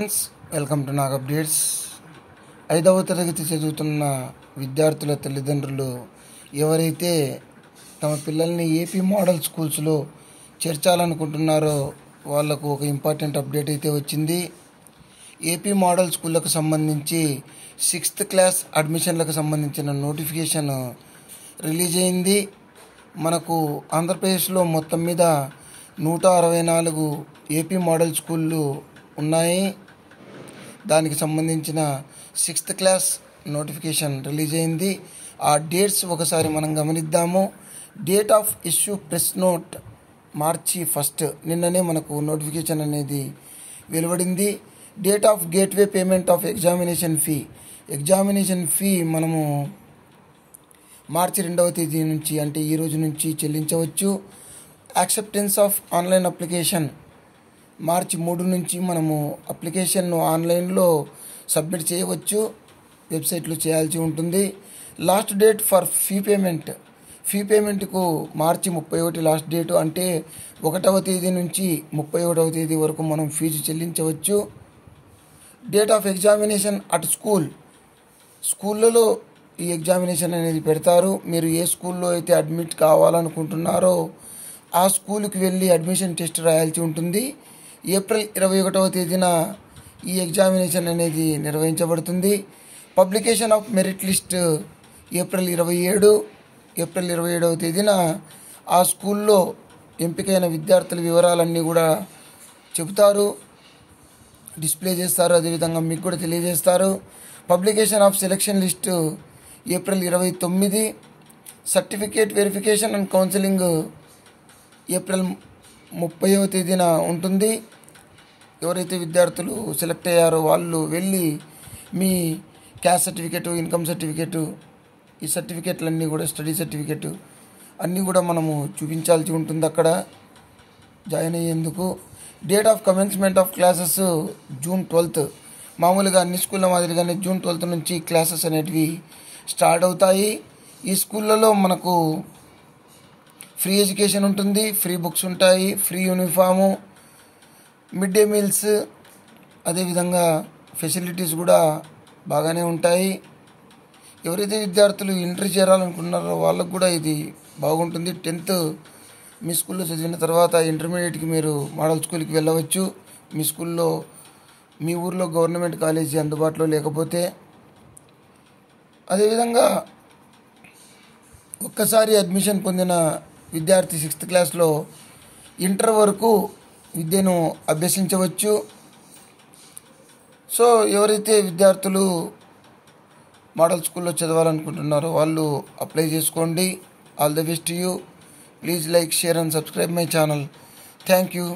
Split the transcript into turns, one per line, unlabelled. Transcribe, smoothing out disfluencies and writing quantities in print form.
Friends, welcome to Nag updates. 5వ తరగతి చదువుతున్న విద్యార్థుల తల్లిదండ్రులు ఎవరైతే తమ పిల్లల్ని ఏపీ మోడల్ స్కూల్స్లో చేర్చాలనుకుంటున్నారో వాళ్లకు ఒక ఇంపార్టెంట్ అప్డేట్ అయితే వచ్చింది. ఏపీ మోడల్ స్కూళ్ళకు సంబంధించి 6th క్లాస్ అడ్మిషన్లకు సంబంధించిన నోటిఫికేషన్ రిలీజ్ అయింది. మనకు ఆంధ్రప్రదేశ్లో మొత్తం మీద 164 ఏపీ మోడల్ స్కూళ్ళు ఉన్నాయి. దానికి సంబంధించిన 6th క్లాస్ నోటిఫికేషన్ రిలీజ్ అయింది. ఆ డేట్స్ ఒకసారి మనం గమనిద్దాము. Date of issue press note March 1 నిన్ననే మనకు నోటిఫికేషన్ అనేది వెలువడింది. Date of gateway payment of examination fee మనము March 2వ తేదీ నుంచి అంటే ఈ రోజు నుంచి చెల్లించవచ్చు. Acceptance of online application March 3 నుంచి మనము అప్లికేషన్ను ఆన్లైన్లో సబ్మిట్ చేయవచ్చు. వెబ్సైట్లో చేయాల్సి ఉంటుంది. లాస్ట్ డేట్ ఫర్ ఫీ పేమెంట్కు March 31 లాస్ట్ డేటు, అంటే 1వ తేదీ నుంచి 31వ తేదీ వరకు మనం ఫీజు చెల్లించవచ్చు. డేట్ ఆఫ్ ఎగ్జామినేషన్ అట్ స్కూళ్ళలో ఈ ఎగ్జామినేషన్ అనేది పెడతారు. మీరు ఏ స్కూల్లో అయితే అడ్మిట్ కావాలనుకుంటున్నారో ఆ స్కూల్కి వెళ్ళి అడ్మిషన్ టెస్ట్ రాయాల్సి ఉంటుంది. ఏప్రిల్ 21వ తేదీన ఈ ఎగ్జామినేషన్ అనేది నిర్వహించబడుతుంది. Publication of merit list April 27వ తేదీన ఆ స్కూల్లో ఎంపికైన విద్యార్థుల వివరాలన్నీ కూడా చెబుతారు, డిస్ప్లే చేస్తారు. అదేవిధంగా మీకు కూడా తెలియజేస్తారు. Publication of selection list April 29. Certificate verification and counselling April 30వ తేదీన ఉంటుంది. ఎవరైతే విద్యార్థులు సెలెక్ట్ అయ్యారో వాళ్ళు వెళ్ళి మీ క్యాస్ట్ సర్టిఫికేటు, ఇన్కమ్ సర్టిఫికేటు, ఈ సర్టిఫికేట్లన్నీ కూడా స్టడీ సర్టిఫికేటు అన్నీ కూడా మనము చూపించాల్సి ఉంటుంది అక్కడ జాయిన్ అయ్యేందుకు. Date of commencement of classes June 12. మామూలుగా అన్ని స్కూళ్ళ మాదిరిగానే June 12 నుంచి క్లాసెస్ అనేటివి స్టార్ట్ అవుతాయి. ఈ స్కూళ్ళలో మనకు ఫ్రీ ఎడ్యుకేషన్ ఉంటుంది, ఫ్రీ బుక్స్ ఉంటాయి, free uniform, mid day meals, అదేవిధంగా ఫెసిలిటీస్ కూడా బాగానే ఉంటాయి. ఎవరైతే విద్యార్థులు ఇంటర్ చేరాలనుకుంటున్నారో వాళ్ళకు కూడా ఇది బాగుంటుంది. 10th మీ స్కూల్లో చదివిన తర్వాత ఇంటర్మీడియట్కి మీరు మోడల్ స్కూల్కి వెళ్ళవచ్చు. మీ ఊర్లో గవర్నమెంట్ కాలేజీ అందుబాటులో లేకపోతే. అదేవిధంగా ఒక్కసారి అడ్మిషన్ పొందిన విద్యార్థి 6th క్లాస్లో ఇంటర్ వరకు విద్యను అభ్యసించవచ్చు. సో ఎవరైతే విద్యార్థులు మోడల్ స్కూల్లో చదవాలనుకుంటున్నారో వాళ్ళు అప్లై చేసుకోండి. All the best to you. Please like, share and subscribe my channel. Thank you.